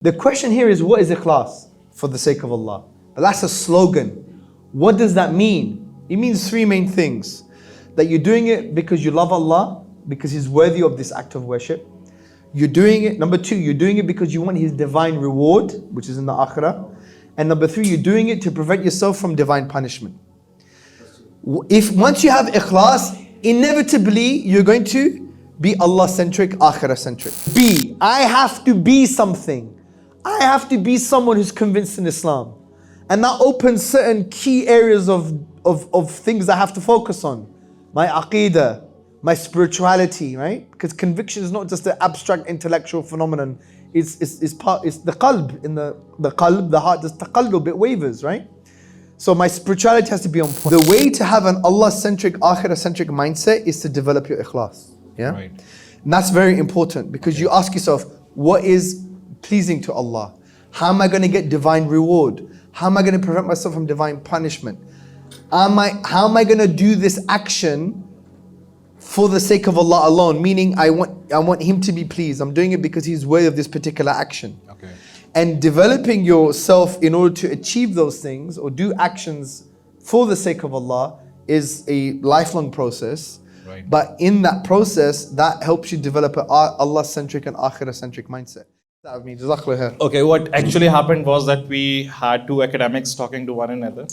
The question here is, what is Ikhlas? For the sake of Allah. But that's a slogan. What does that mean? It means three main things. That you're doing it because you love Allah, because He's worthy of this act of worship. You're doing it, number two, you're doing it because you want His divine reward, which is in the Akhirah. And number three, you're doing it to prevent yourself from divine punishment. If once you have Ikhlas, inevitably you're going to be Allah-Centric, Akhirah-Centric. I have to be something. I have to be someone who's convinced in Islam. And that opens certain key areas of things I have to focus on. My aqidah, my spirituality, right? Because conviction is not just an abstract intellectual phenomenon. It's the qalb. In the qalb, the heart, just taqallub, it wavers, right? So my spirituality has to be on point. The way to have an Allah-centric, Akhirah-centric mindset is to develop your ikhlas. Yeah? Right. And that's very important because you ask yourself, what is pleasing to Allah? How am I going to get divine reward? How am I going to prevent myself from divine punishment? How am I going to do this action for the sake of Allah alone? Meaning I want Him to be pleased. I'm doing it because He's worthy of this particular action. Okay. And developing yourself in order to achieve those things or do actions for the sake of Allah is a lifelong process. Right. But in that process, that helps you develop an Allah-centric and Akhirah-centric mindset. Okay, what actually happened was that we had two academics talking to one another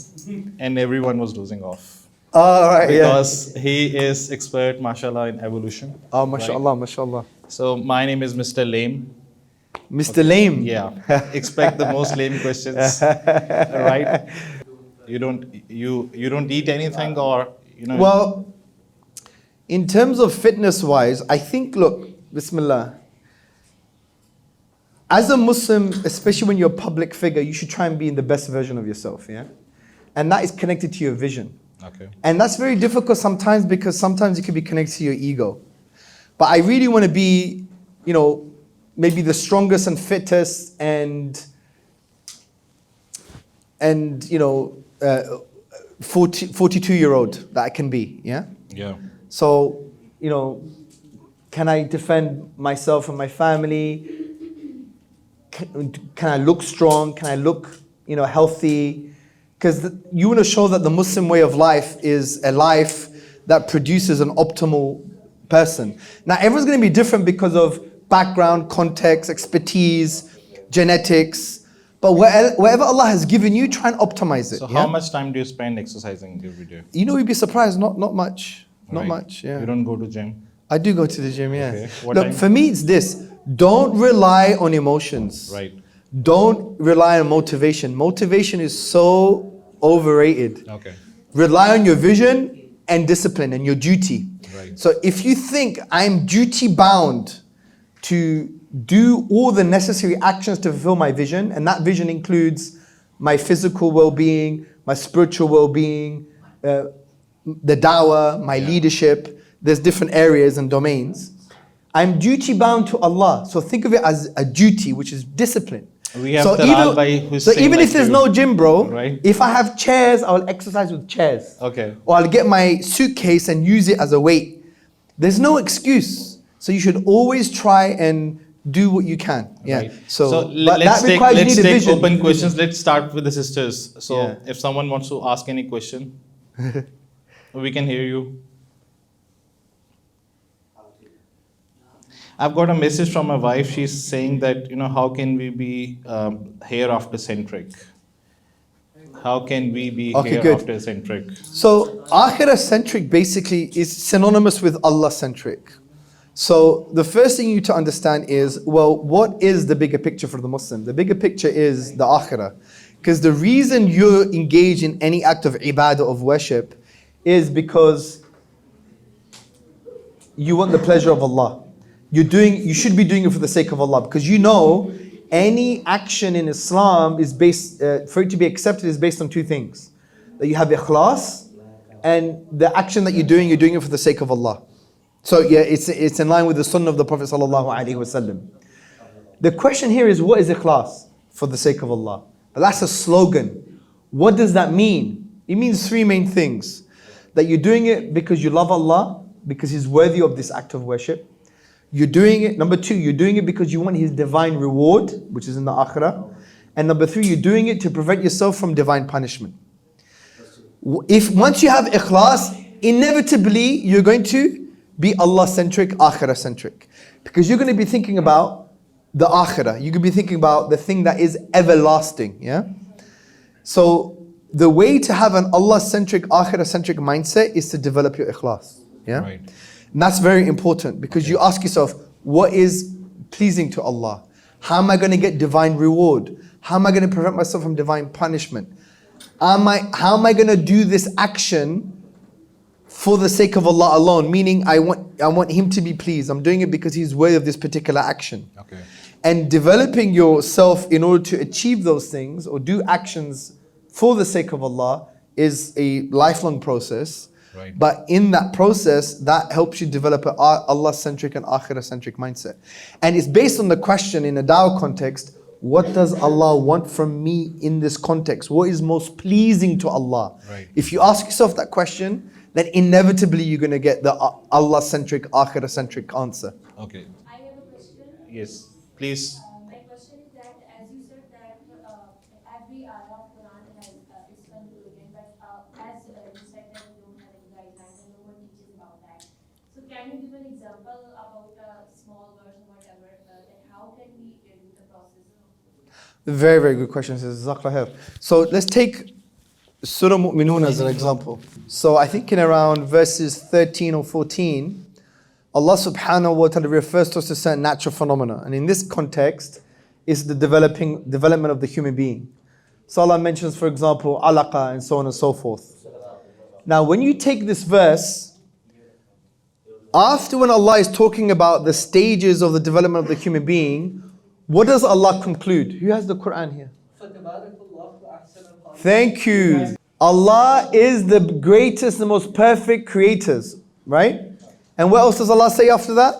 and everyone was dozing off. Right, because he is expert, mashallah, in evolution. Oh, mashallah, right? mashallah. So my name is Mr. Lame. Mr. Lame? Yeah, expect the most lame questions, right? You don't eat anything or, you know. Well, in terms of fitness-wise, I think, look, Bismillah. As a Muslim, especially when you're a public figure, you should try and be in the best version of yourself, yeah? And that is connected to your vision. Okay. And that's very difficult sometimes because sometimes it can be connected to your ego. But I really want to be, you know, maybe the strongest and fittest and you know, 42-year-old that I can be, yeah? Yeah. So, you know, can I defend myself and my family? Can I look strong? Can I look, you know, healthy? Because you want to show that the Muslim way of life is a life that produces an optimal person. Now, everyone's going to be different because of background, context, expertise, genetics. But whatever Allah has given you, try and optimize it. So how much time do you spend exercising every day? You know, you'd be surprised. Not much. Not Right. much, yeah. You don't go to gym? I do go to the gym, yeah. Okay. What Look, time? for me, it's this. Don't rely on emotions. Right. Don't rely on motivation. Motivation is so overrated. Okay. Rely on your vision and discipline and your duty. Right. So if you think I'm duty bound to do all the necessary actions to fulfill my vision, and that vision includes my physical well-being, my spiritual well-being, the Dawah, my leadership, there's different areas and domains. I'm duty bound to Allah. So think of it as a duty, which is discipline. We have so Talal Bhai who's so saying even like if there's you. no gym, bro, Right. if I have chairs, I'll exercise with chairs. Okay. Or I'll get my suitcase and use it as a weight. There's no excuse. So you should always try and do what you can. Yeah. Right. So, but let's that requires you need a take vision. open questions. Let's start with the sisters. So Yeah. if someone wants to ask any question, we can hear you. I've got a message from my wife. She's saying that, you know, how can we be hereafter-centric? How can we be hereafter-centric? So Akhirah-centric basically is synonymous with Allah-centric. So the first thing you need to understand is, well, what is the bigger picture for the Muslim? The bigger picture is the Akhirah. Because the reason you're engaged in any act of ibadah, of worship, is because you want the pleasure of Allah. You should be doing it for the sake of Allah, because you know any action in Islam is based, for it to be accepted, is based on two things. That you have ikhlas, and the action that you're doing it for the sake of Allah. So yeah, it's in line with the sunnah of the Prophet sallallahu alaihi wasallam. The question here is, what is ikhlas? For the sake of Allah. But that's a slogan. What does that mean? It means three main things. That you're doing it because you love Allah, because He's worthy of this act of worship. You're doing it. Number two, you're doing it because you want His divine reward, which is in the Akhirah. And number three, you're doing it to prevent yourself from divine punishment. If once you have Ikhlas, inevitably you're going to be Allah-centric, Akhirah-centric. Because you're going to be thinking about the Akhirah. You're going to be thinking about the thing that is everlasting. Yeah. So the way to have an Allah-centric, Akhirah-centric mindset is to develop your Ikhlas. Yeah. Right. And that's very important because you ask yourself, what is pleasing to Allah? How am I going to get divine reward? How am I going to prevent myself from divine punishment? How am I going to do this action for the sake of Allah alone? Meaning I want Him to be pleased. I'm doing it because He's worthy of this particular action. Okay. And developing yourself in order to achieve those things or do actions for the sake of Allah is a lifelong process. Right. But in that process, that helps you develop an Allah-centric and Akhirah-centric mindset. And it's based on the question in a Dawah context, what does Allah want from me in this context? What is most pleasing to Allah? Right. If you ask yourself that question, then inevitably you're going to get the Allah-centric, Akhirah-centric answer. Okay. I have a question. Yes. Please. My question is that, as you said that every ayah of Quran has its conclusion, but as you said that you don't have any guidelines and no one teaches about that. So can you give an example about a small verse or whatever, that how can we do the process? Very, very good question. So let's take Surah Mu'minun as an example. So I think in around verses 13 or 14, Allah subhanahu wa ta'ala refers to us to certain natural phenomena. And in this context, is the development of the human being. So Allah mentions, for example, alaqa and so on and so forth. Now, when you take this verse, after when Allah is talking about the stages of the development of the human being, what does Allah conclude? Who has the Quran here? Thank you. Allah is the greatest, the most perfect creators, right? And what else does Allah say after that?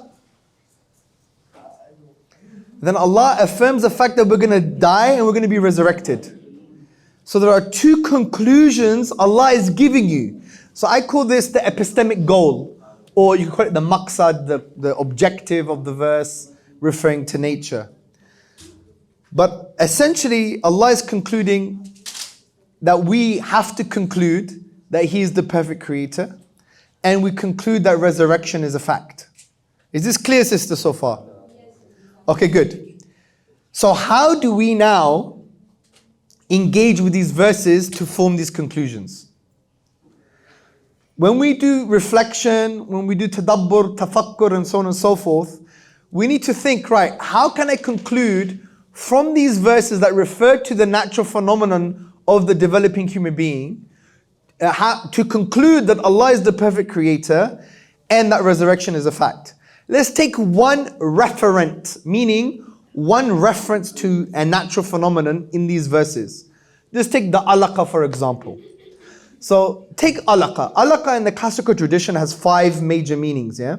Then Allah affirms the fact that we're going to die and we're going to be resurrected. So there are two conclusions Allah is giving you. So I call this the epistemic goal, or you can call it the maqsad, the objective of the verse referring to nature. But essentially, Allah is concluding that we have to conclude that He is the perfect creator, and we conclude that resurrection is a fact. Is this clear, sister, so far? Okay, good. So how do we now engage with these verses to form these conclusions? When we do reflection, when we do tadabbur, tafakkur, and so on and so forth, we need to think, right, how can I conclude from these verses that refer to the natural phenomenon of the developing human being, to conclude that Allah is the perfect creator and that resurrection is a fact. Let's take one referent, meaning one reference to a natural phenomenon in these verses. Let's take the alaqa, for example. So take alaqa. Alaqa in the classical tradition has 5 major meanings. Yeah,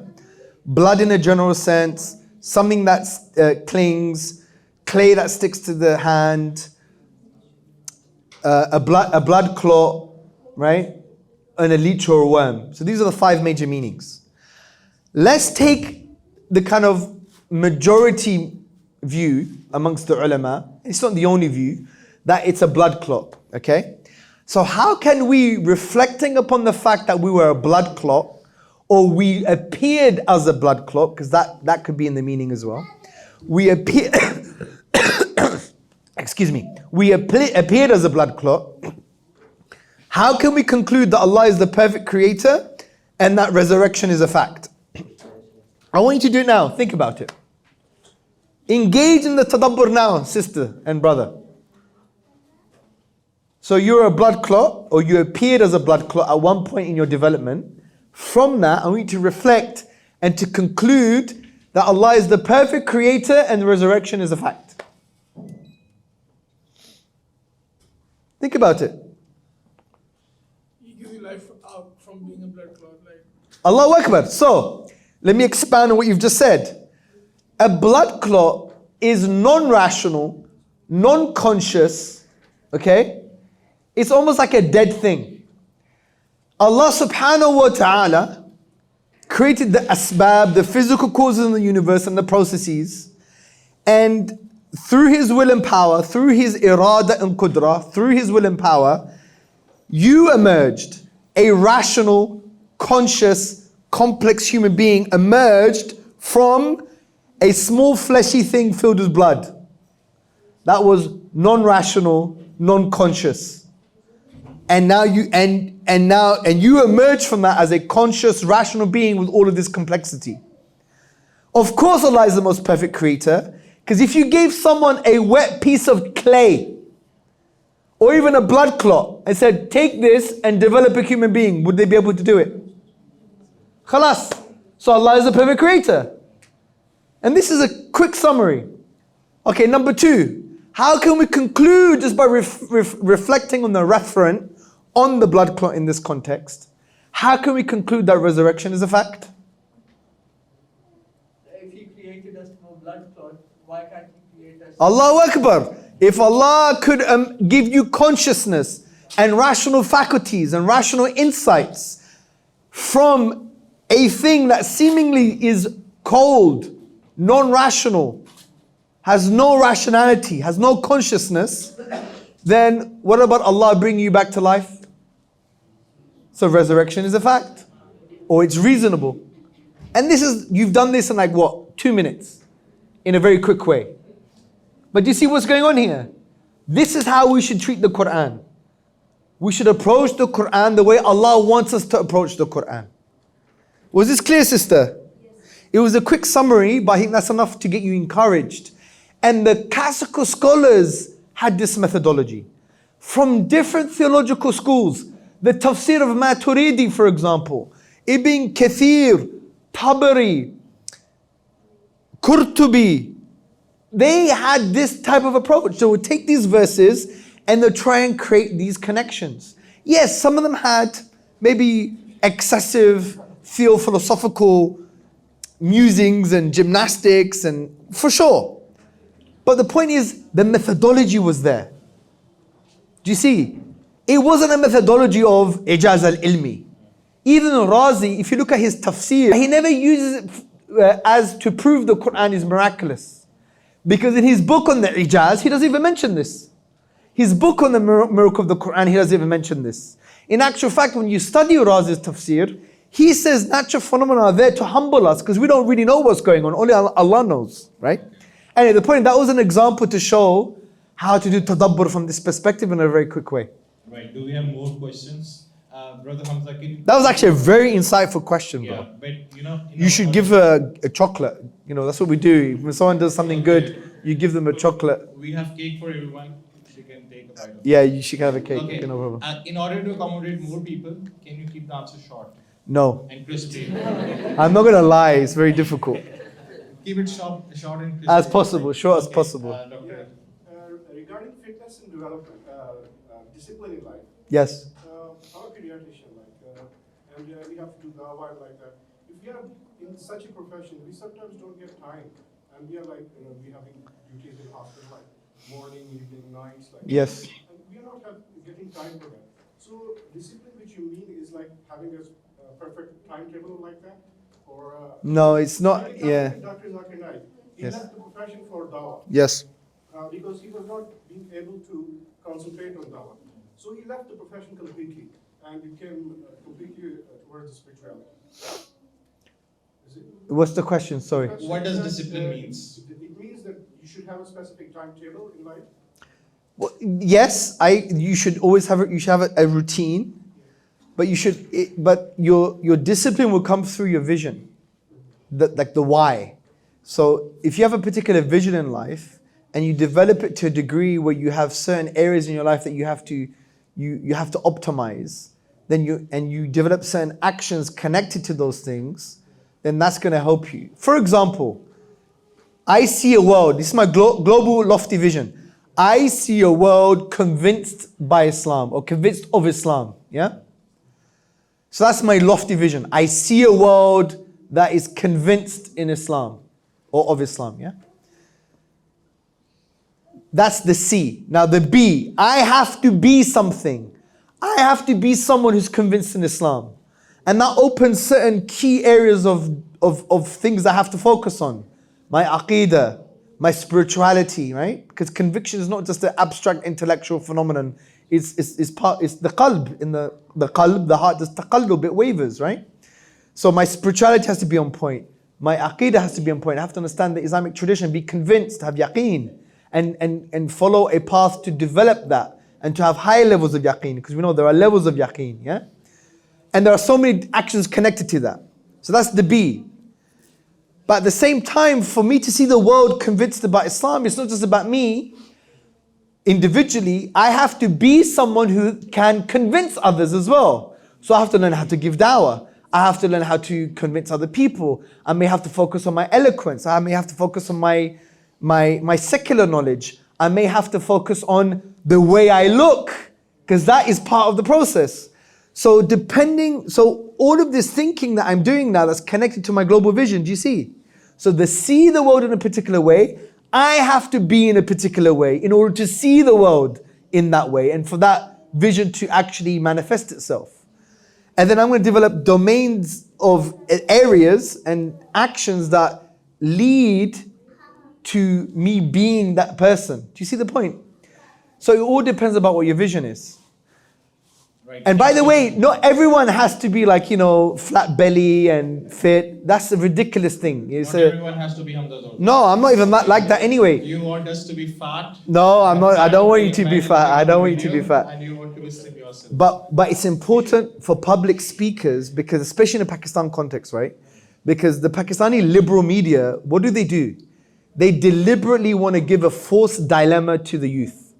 blood in a general sense, something that clings, clay that sticks to the hand, a blood clot, right? And a leech or a worm. So these are the 5 major meanings. Let's take the kind of majority view amongst the ulama. It's not the only view, that it's a blood clot, okay? So how can we, reflecting upon the fact that we were a blood clot, or we appeared as a blood clot, because that could be in the meaning as well. We appeared, excuse me, we appeared as a blood clot. How can we conclude that Allah is the perfect creator and that resurrection is a fact? I want you to do it now. Think about it. Engage in the tadabbur now, sister and brother. So you're a blood clot, or you appeared as a blood clot at one point in your development. From that, I want you to reflect and to conclude that Allah is the perfect creator and the resurrection is a fact. Think about it. He gives you life out from being a blood clot. Like, Allahu Akbar. So, let me expand on what you've just said. A blood clot is non-rational, non-conscious, okay? It's almost like a dead thing. Allah subhanahu wa ta'ala created the asbab, the physical causes in the universe and the processes, and through His will and power, through His irada and qudra, through His will and power, you emerged, a rational, conscious, complex human being emerged from a small fleshy thing filled with blood. That was non-rational, non-conscious. And now you emerge from that as a conscious, rational being with all of this complexity. Of course Allah is the most perfect creator, because if you gave someone a wet piece of clay or even a blood clot and said, take this and develop a human being, would they be able to do it? Khalas. So Allah is the perfect creator. And this is a quick summary. Okay, number 2. How can we conclude just by reflecting on the referent on the blood clot in this context? How can we conclude that resurrection is a fact? If He created us from a blood clot, why can't He create us? Allahu Akbar. If Allah could give you consciousness and rational faculties and rational insights from a thing that seemingly is cold, non-rational, has no rationality, has no consciousness, then what about Allah bringing you back to life? So resurrection is a fact, or it's reasonable. And you've done this in 2 minutes, in a very quick way. But do you see what's going on here? This is how we should treat the Quran. We should approach the Quran the way Allah wants us to approach the Quran. Was this clear, sister? Yes. It was a quick summary, but I think that's enough to get you encouraged. And the classical scholars had this methodology. From different theological schools, the tafsir of Maturidi, for example, Ibn Kathir, Tabari, Qurtubi, they had this type of approach. They would take these verses and they'll try and create these connections. Yes, some of them had maybe excessive philosophical musings and gymnastics, and for sure. But the point is, the methodology was there. Do you see? It wasn't a methodology of ijaz al-ilmi. Even Razi, if you look at his tafsir, he never uses it as to prove the Quran is miraculous. Because in his book on the ijaz, he doesn't even mention this. His book on the miracle of the Quran, he doesn't even mention this. In actual fact, when you study Razi's tafsir, he says natural phenomena are there to humble us because we don't really know what's going on. Only Allah knows, right? Anyway, the point, that was an example to show how to do tadabbur from this perspective in a very quick way. Right. Do we have more questions? Brother Hamza, that was actually a very insightful question, bro. Yeah, but you should give a chocolate. That's what we do. When someone does something good, you give them a chocolate. We have cake for everyone. She can take a bite of it. Yeah, you should have a cake. Okay. Okay, no problem. In order to accommodate more people, can you keep the answer short No. and crispy? I'm not going to lie. It's very difficult. Keep it short and crispy. As possible, short as possible. Doctor. Regarding fitness and development, discipline in life. Yes. I'm a pediatrician, and we have to do Dawah like that. If we are in such a profession, we sometimes don't get time, and we are we having duties in hospital like morning, evening, nights. Yes. And we are not getting time for that. So discipline, which you mean, is like having a perfect timetable like that, or no, it's not. Yeah. Dr. Zakir Naik, he Yes. left the profession for Dawah. Yes. Because he was not being able to concentrate on Dawah. So he left the profession completely and became completely towards the spirituality. What's the question? Sorry. What does discipline means? It means that you should have a specific timetable in life. Well, yes, you should always have a routine, but your discipline will come through your vision, like the why. So if you have a particular vision in life and you develop it to a degree where you have certain areas in your life that you have to optimize, then you develop certain actions connected to those things, then that's going to help you. For example, I see a world, this is my global lofty vision. I see a world convinced by Islam or convinced of Islam, yeah? So that's my lofty vision. I see a world that is convinced in Islam or of Islam, yeah? That's the C. Now the B, I have to be something. I have to be someone who's convinced in Islam. And that opens certain key areas of things I have to focus on. My aqidah, my spirituality, right? Because conviction is not just an abstract intellectual phenomenon. It's the qalb. In the qalb, the heart, just taqallub, it wavers, right? So my spirituality has to be on point. My aqidah has to be on point. I have to understand the Islamic tradition, be convinced, have yaqeen, and follow a path to develop that and to have high levels of yaqeen, because we know there are levels of yaqeen, yeah? And there are so many actions connected to that. So that's the B. But at the same time, for me to see the world convinced about Islam, it's not just about me individually. I have to be someone who can convince others as well. So I have to learn how to give dawah. I have to learn how to convince other people. I may have to focus on my eloquence. I may have to focus on my secular knowledge. I may have to focus on the way I look, because that is part of the process. So all of this thinking that I'm doing now that's connected to my global vision, do you see? So to see the world in a particular way, I have to be in a particular way in order to see the world in that way and for that vision to actually manifest itself. And then I'm going to develop domains of areas and actions that lead to me being that person. Do you see the point? So it all depends about what your vision is. Right. And by the way, not everyone has to be like, flat belly and fit. That's a ridiculous thing. Not everyone has to be Hamza Tzortzis. No, I'm not even like that anyway. You want us to be fat? No, I'm not. I don't want you to be fat. I don't want you to be fat. And you want to be slim yourself. But it's important for public speakers, because especially in the Pakistan context, right? Because the Pakistani liberal media, what do? They deliberately want to give a false dilemma to the youth.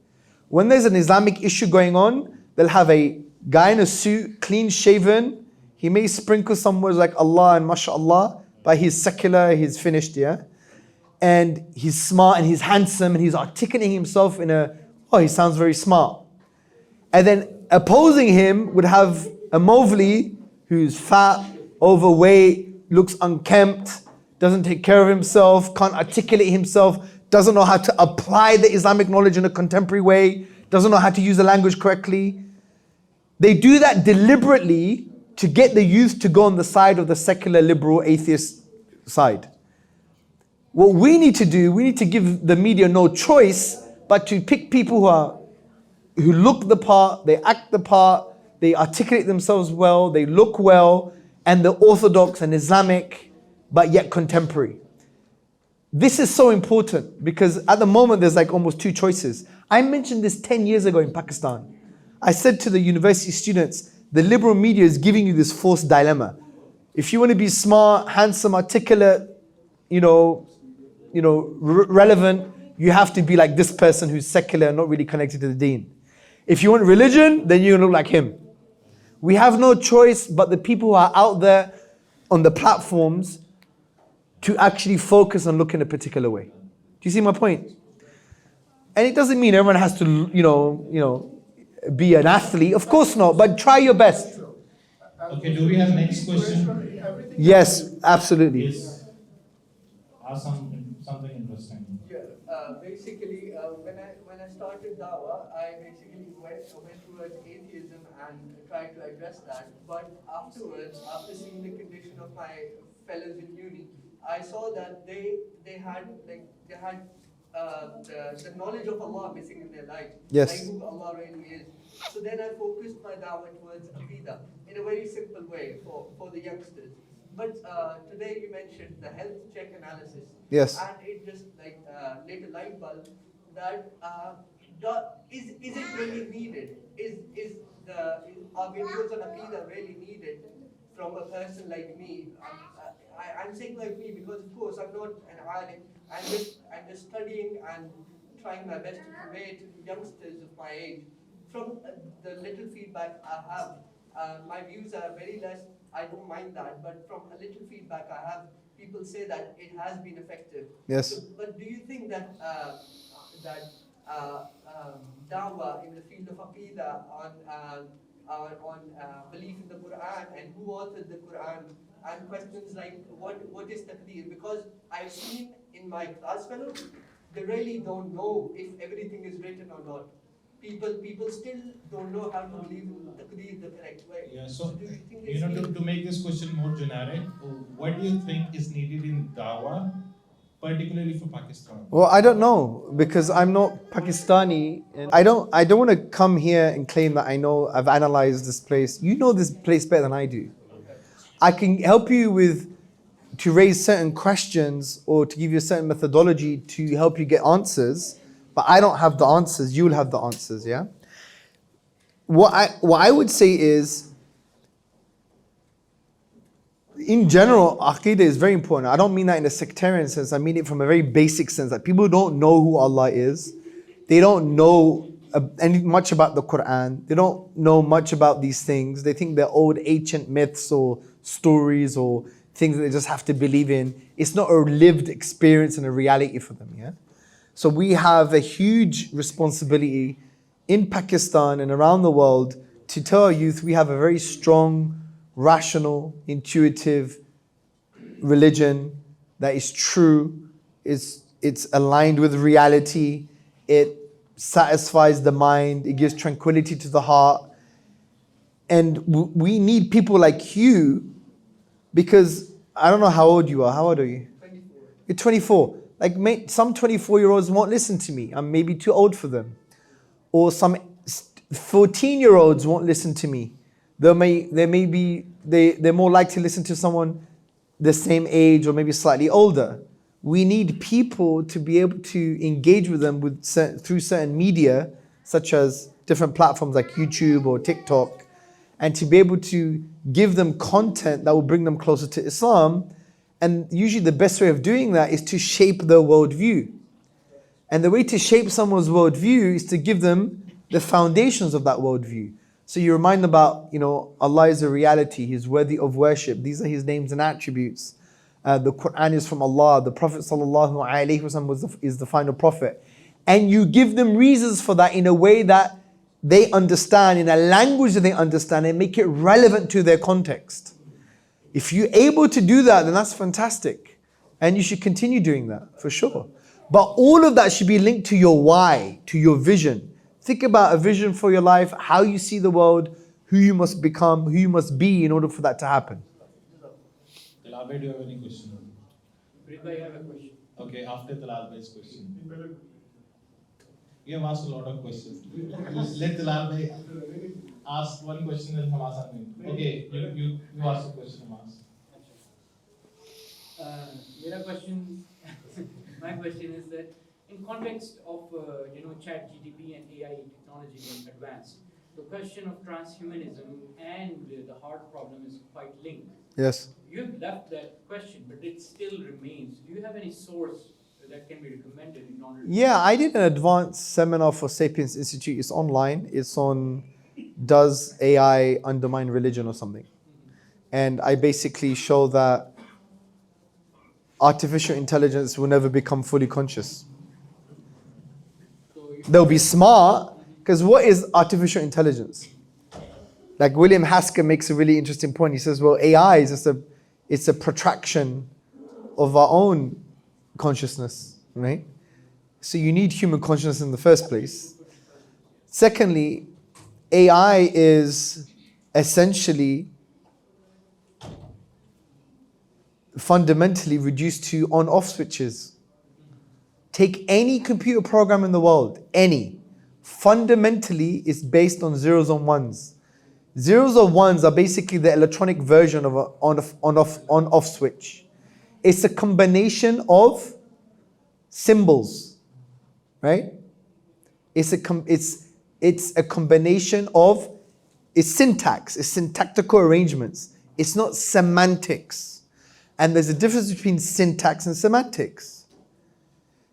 When there's an Islamic issue going on, they'll have a guy in a suit, clean shaven. He may sprinkle some words like Allah and MashaAllah, but he's secular, he's finished, yeah? And he's smart and he's handsome and he's articulating himself he sounds very smart. And then opposing him would have a Mowgli who's fat, overweight, looks unkempt, doesn't take care of himself, can't articulate himself, doesn't know how to apply the Islamic knowledge in a contemporary way, doesn't know how to use the language correctly. They do that deliberately to get the youth to go on the side of the secular, liberal, atheist side. What we need to do, we need to give the media no choice but to pick people who look the part, they act the part, they articulate themselves well, they look well, and they're orthodox and Islamic, but yet contemporary. This is so important because at the moment there's like almost two choices. I mentioned this 10 years ago in Pakistan. I said to the university students, the liberal media is giving you this false dilemma. If you want to be smart, handsome, articulate, relevant, you have to be like this person who's secular and not really connected to the deen. If you want religion, then you look like him. We have no choice but the people who are out there on the platforms to actually focus on looking a particular way. Do you see my point? And it doesn't mean everyone has to, be an athlete. Of course not, but try your best. Okay, do we have next question? Yes, absolutely. Yes. Ask something interesting. Yeah, basically, when I started Dawah, I basically went towards atheism and tried to address that. But afterwards, after seeing the condition of my fellows in uni, I saw that they had the knowledge of Allah missing in their life. Yes. Like who Allah really is. So then I focused my dawah towards Aqidah in a very simple way for the youngsters. But today you mentioned the health check analysis. Yes. And it just lit a light bulb that is it really needed? Are videos on Aqidah really needed from a person like me? I'm saying like me because of course I'm not an alim. I'm just studying and trying my best to convey to youngsters of my age. From the little feedback I have, my views are very less. I don't mind that, but from a little feedback I have, people say that it has been effective. Yes. So, but do you think that dawah in the field of aqidah on belief in the Quran and who authored the Quran and questions like what is taqdeer? Because I've seen in my class fellows, they really don't know if everything is written or not. people still don't know how to believe Taqdeer the correct way. Yeah, so, do you think you know, to make this question more generic, what do you think is needed in Dawah, particularly for Pakistan? Well, I don't know because I'm not Pakistani, and I don't want to come here and claim that I know. I've analyzed this place. You know this place better than I do. I can help you to raise certain questions or to give you a certain methodology to help you get answers, but I don't have the answers. You'll have the answers, yeah? What I would say is, in general, Aqidah is very important. I don't mean that in a sectarian sense. I mean it from a very basic sense. That people don't know who Allah is. They don't know much about the Quran. They don't know much about these things. They think they're old ancient myths or stories or things that they just have to believe in. It's not a lived experience and a reality for them, yeah? So we have a huge responsibility in Pakistan and around the world to tell our youth we have a very strong, rational, intuitive religion that is true, it's aligned with reality, it satisfies the mind, it gives tranquility to the heart. And we need people like you, because I don't know how old you are. How old are you? 24. You're 24. Like some 24-year-olds won't listen to me. I'm maybe too old for them. Or some 14-year-olds won't listen to me. They're more likely to listen to someone the same age or maybe slightly older. We need people to be able to engage with them through certain media, such as different platforms like YouTube or TikTok, and to be able to give them content that will bring them closer to Islam. And usually the best way of doing that is to shape their worldview. And the way to shape someone's worldview is to give them the foundations of that worldview. So you remind them about, Allah is a reality. He's worthy of worship. These are His names and attributes. The Quran is from Allah. The Prophet ﷺ is the final prophet. And you give them reasons for that in a way that they understand, in a language that they understand, and make it relevant to their context. If you're able to do that, then that's fantastic. And you should continue doing that, for sure. But all of that should be linked to your why, to your vision. Think about a vision for your life, how you see the world, who you must become, who you must be in order for that to happen. Talal bhai, do you have any question? Farid bhai, I have a question. Okay, after Talal bhai's question. You have asked a lot of questions. Let Talal bhai ask one question and हम आसान नहीं. Okay, you ask a question, Hamas. My question is that in context of Chat GTP and AI technology being advanced, the question of transhumanism and the heart problem is quite linked. Yes. You have left that question, but it still remains. Do you have any source that can be recommended in order to... Yeah, I did an advanced seminar for Sapiens Institute. It's online. It's on Does AI Undermine Religion or something. And I basically show that artificial intelligence will never become fully conscious. They'll be smart, because what is artificial intelligence? Like William Haskell makes a really interesting point. He says, well, AI is just it's a protraction of our own consciousness, right? So you need human consciousness in the first place. Secondly, AI is essentially fundamentally reduced to on-off switches. Take any computer program in the world, any, fundamentally is based on zeros and ones. Zeros or ones are basically the electronic version of an on-off switch. It's a combination of symbols, right? It's a combination of, it's syntax, it's syntactical arrangements. It's not semantics. And there's a difference between syntax and semantics.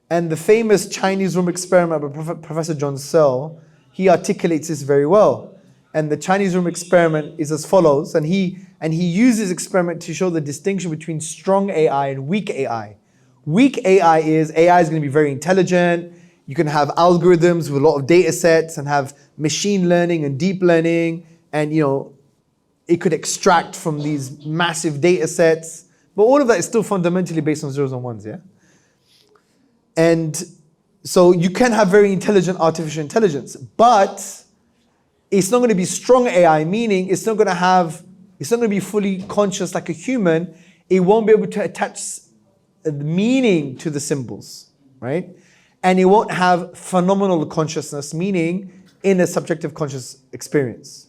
And the famous Chinese room experiment by Professor John Searle, he articulates this very well. And the Chinese room experiment is as follows, and he uses experiment to show the distinction between strong AI and weak AI. Weak AI is going to be very intelligent. You can have algorithms with a lot of data sets and have machine learning and deep learning, and it could extract from these massive data sets. But all of that is still fundamentally based on zeros and ones, yeah? And So you can have very intelligent artificial intelligence, but it's not going to be strong AI, meaning it's not going to be fully conscious like a human. It won't be able to attach meaning to the symbols, right? And it won't have phenomenal consciousness, meaning in a subjective conscious experience.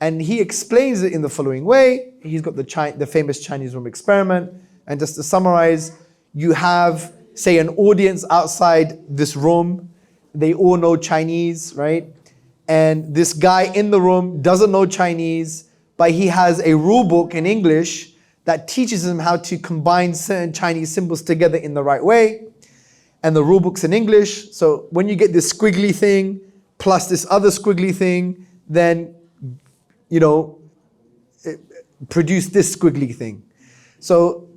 And he explains it in the following way. He's got the famous Chinese room experiment. And just to summarize, you have, say, an audience outside this room. They all know Chinese, right? And this guy in the room doesn't know Chinese, but he has a rule book in English that teaches him how to combine certain Chinese symbols together in the right way. And the rule book's in English. So when you get this squiggly thing plus this other squiggly thing, then, produce this squiggly thing. So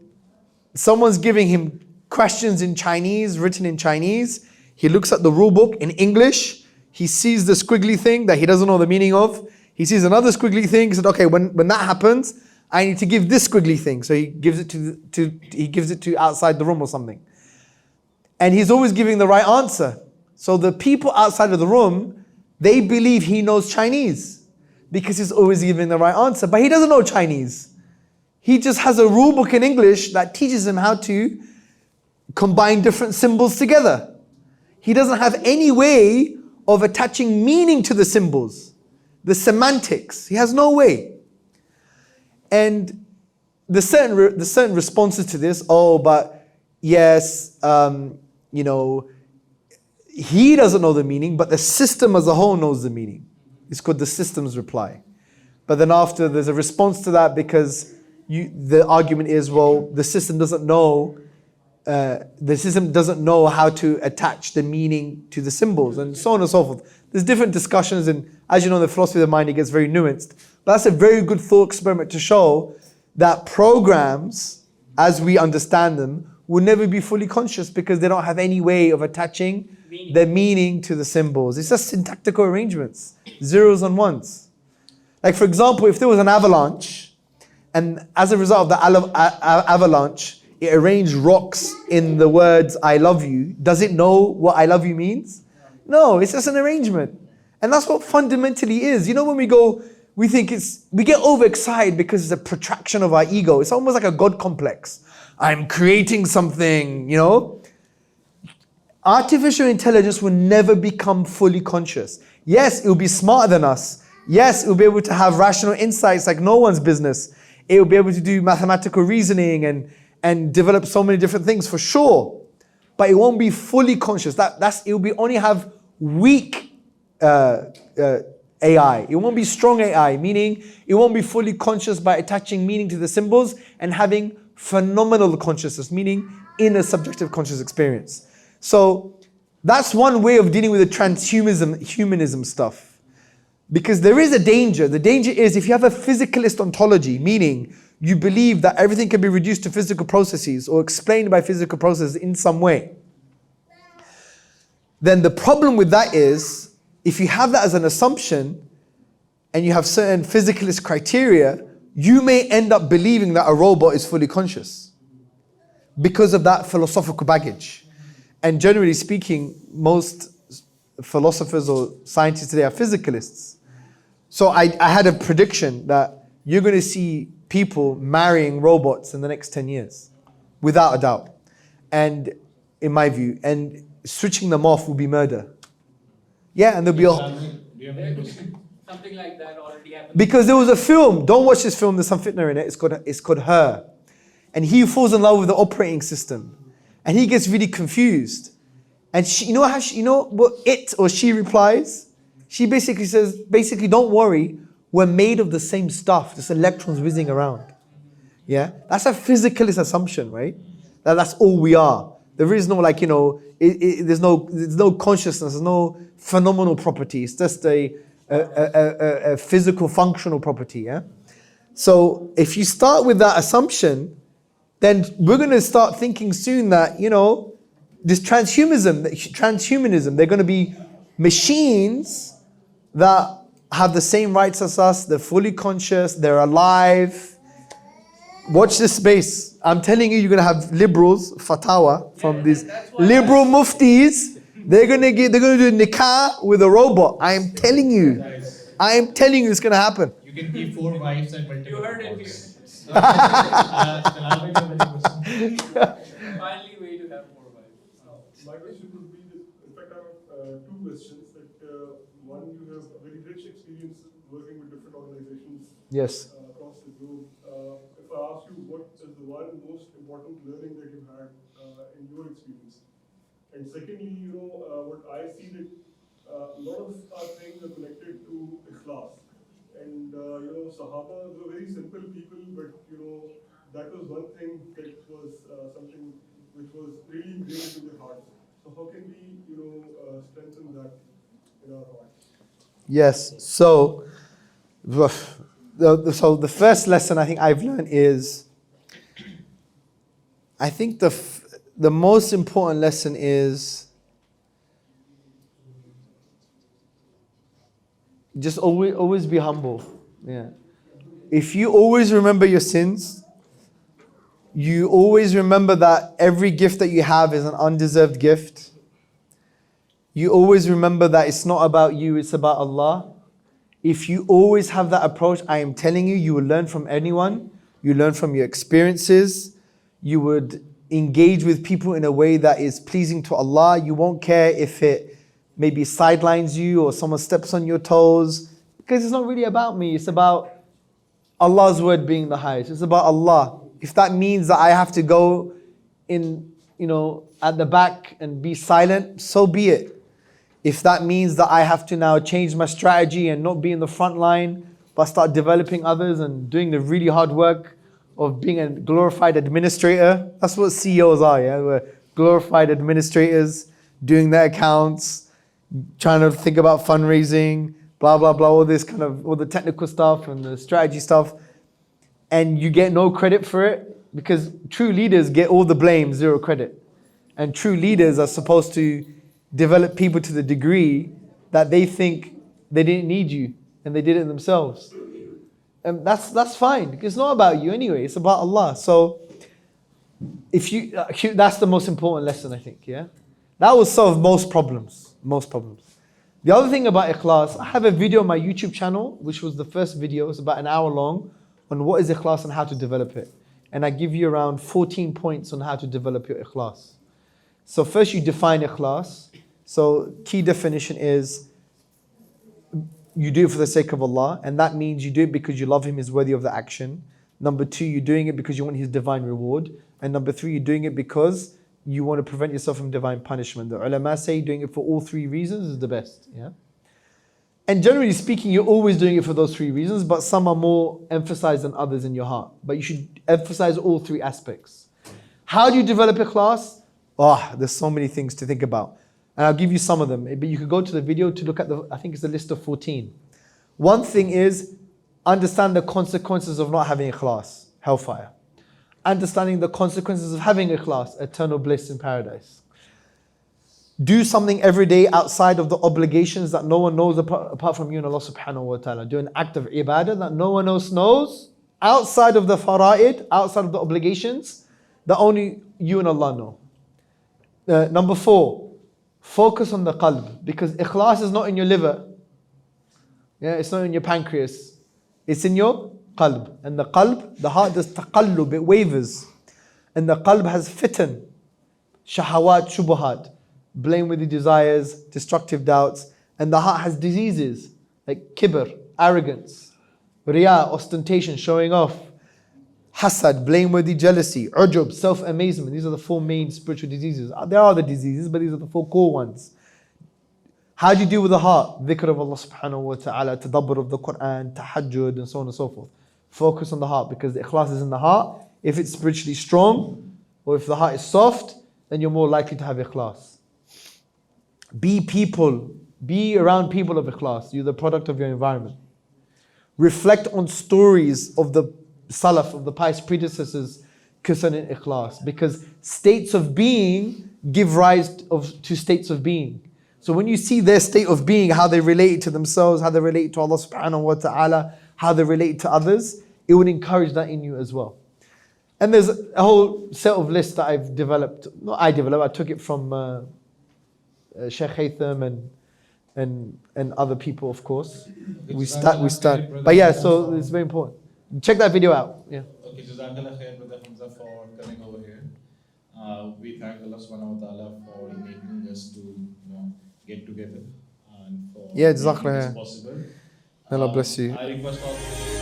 someone's giving him questions in Chinese, written in Chinese. He looks at the rule book in English. He sees the squiggly thing that he doesn't know the meaning of. He sees another squiggly thing. He said, okay, when that happens, I need to give this squiggly thing. So he gives it to outside the room or something. And he's always giving the right answer. So the people outside of the room, they believe he knows Chinese because he's always giving the right answer. But he doesn't know Chinese. He just has a rule book in English that teaches him how to combine different symbols together. He doesn't have any way of attaching meaning to the symbols, the semantics. He has no way. And the certain responses to this, but yes, he doesn't know the meaning, but the system as a whole knows the meaning. It's called the system's reply. But then after, there's a response to that because the argument is, well, the system doesn't know how to attach the meaning to the symbols, and so on and so forth. There's different discussions, and as you know, the philosophy of the mind, it gets very nuanced. But that's a very good thought experiment to show that programs, as we understand them, will never be fully conscious because they don't have any way of attaching their meaning to the symbols. It's just syntactical arrangements, zeros and ones. Like, for example, if there was an avalanche, and as a result of the avalanche, it arranged rocks in the words I love you, does it know what I love you means? No, it's just an arrangement. And that's what fundamentally is. When we get overexcited because it's a protraction of our ego. It's almost like a God complex. I'm creating something, Artificial intelligence will never become fully conscious. Yes, it will be smarter than us. Yes, it will be able to have rational insights like no one's business. It will be able to do mathematical reasoning and develop so many different things for sure. But it won't be fully conscious. It will only have weak AI. It won't be strong AI, meaning it won't be fully conscious by attaching meaning to the symbols and having phenomenal consciousness, meaning in a subjective conscious experience. So that's one way of dealing with the transhumanism stuff. Because there is a danger. The danger is if you have a physicalist ontology, meaning you believe that everything can be reduced to physical processes or explained by physical processes in some way, then the problem with that is, if you have that as an assumption and you have certain physicalist criteria, you may end up believing that a robot is fully conscious because of that philosophical baggage. And generally speaking, most philosophers or scientists today are physicalists. So I had a prediction that you're going to see people marrying robots in the next 10 years, without a doubt. And in my view, and switching them off will be murder. Yeah, and there'll be something like that already happened. Because there was a film, don't watch this film, there's some fitna in it, it's called Her. And he falls in love with the operating system. And he gets really confused. And she, what it or she replies? She basically says, don't worry, we're made of the same stuff, just electrons whizzing around. Yeah? That's a physicalist assumption, right? That's all we are. There is no there's no consciousness, there's no phenomenal property. It's just a physical functional property, yeah? So if you start with that assumption, then we're going to start thinking soon that, this transhumanism, they're going to be machines that have the same rights as us, they're fully conscious, they're alive. Watch this space. I'm telling you, you're going to have liberals, fatwa, from these liberal muftis They're gonna do nikah with a robot. I am telling you. I am telling you it's gonna happen. You can keep 4 wives and multiple. You heard it here. Finally, way to have 4 wives. My question would be, in fact, I have 2 questions. That one, you have a very rich experience working with different organizations Yes. across the globe. If I ask you, what is the one most important learning that you've had in your experience? And secondly, what I see that a lot of our things are connected to Ikhlas. And Sahaba were very simple people, but that was one thing that was something which was really ingrained in their hearts. So how can we, strengthen that in our hearts? Yes. So the first lesson I think I've learned is, I think the most important lesson is just always be humble. Yeah. If you always remember your sins, you always remember that every gift that you have is an undeserved gift. You always remember that it's not about you, it's about Allah. If you always have that approach, I am telling you, you will learn from anyone. You learn from your experiences. You would engage with people in a way that is pleasing to Allah. You won't care if it maybe sidelines you or someone steps on your toes, because it's not really about me. It's about Allah's word being the highest. It's about Allah. If that means that I have to go in, at the back and be silent, so be it. If that means that I have to now change my strategy and not be in the front line, but start developing others and doing the really hard work of being a glorified administrator. That's what CEOs are, yeah? We're glorified administrators, doing their accounts, trying to think about fundraising, blah, blah, blah, all the technical stuff and the strategy stuff. And you get no credit for it, because true leaders get all the blame, 0 credit. And true leaders are supposed to develop people to the degree that they think they didn't need you and they did it themselves. And that's fine. It's not about you anyway. It's about Allah. So that's the most important lesson, I think. Yeah, that will solve most problems. Most problems. The other thing about Ikhlas, I have a video on my YouTube channel, which was the first video. It's about an hour long, on what is Ikhlas and how to develop it. And I give you around 14 points on how to develop your Ikhlas. So first, you define Ikhlas. So key definition is, you do it for the sake of Allah, and that means you do it because you love Him, is worthy of the action. Number 2, you're doing it because you want His divine reward. And number 3, you're doing it because you want to prevent yourself from divine punishment. The ulama say doing it for all 3 reasons is the best. Yeah. And generally speaking, you're always doing it for those 3 reasons, but some are more emphasized than others in your heart. But you should emphasize all 3 aspects. How do you develop Ikhlas? There's so many things to think about. And I'll give you some of them. But you could go to the video to look at I think it's a list of 14. One thing is, understand the consequences of not having Ikhlas, hellfire. Understanding the consequences of having Ikhlas, eternal bliss in paradise. Do something every day outside of the obligations that no one knows apart from you and Allah subhanahu wa ta'ala. Do an act of ibadah that no one else knows, outside of the fara'id, outside of the obligations, that only you and Allah know. Number 4, focus on the qalb, because Ikhlas is not in your liver. Yeah, it's not in your pancreas. It's in your qalb. And the qalb, the heart does taqallub, it wavers. And the qalb has fitan, shahawat, shubuhat, blameworthy desires, destructive doubts. And the heart has diseases like kibr, arrogance, riya, ostentation, showing off, hasad, blameworthy jealousy, ujub, self-amazement. These are the 4 main spiritual diseases. There are other diseases, but these are the 4 core ones. How do you deal with the heart? Dhikr of Allah subhanahu wa ta'ala, tadabbur of the Quran, tahajjud, and so on and so forth. Focus on the heart, because the ikhlas is in the heart. If it's spiritually strong, or if the heart is soft, then you're more likely to have ikhlas. Be around people of ikhlas. You're the product of your environment. Reflect on stories of the salaf, of the pious predecessors concerning ikhlas, because states of being give rise to states of being. So when you see their state of being, how they relate to themselves, how they relate to Allah subhanahu wa ta'ala, how they relate to others, it would encourage that in you as well. And there's a whole set of lists that I've developed. I took it from Sheikh Haytham and other people, of course. Okay, We Jazakallah start. khair, brother But yeah, Hamza, so for- it's very important. Check that video out. Yeah. Okay, Jazakallah khair, Brother Hamza, for coming over here. We thank Allah subhanahu wa ta'ala for making us to get together and for Yeah, making Jazakallah this khair. possible. Allah bless you. I request all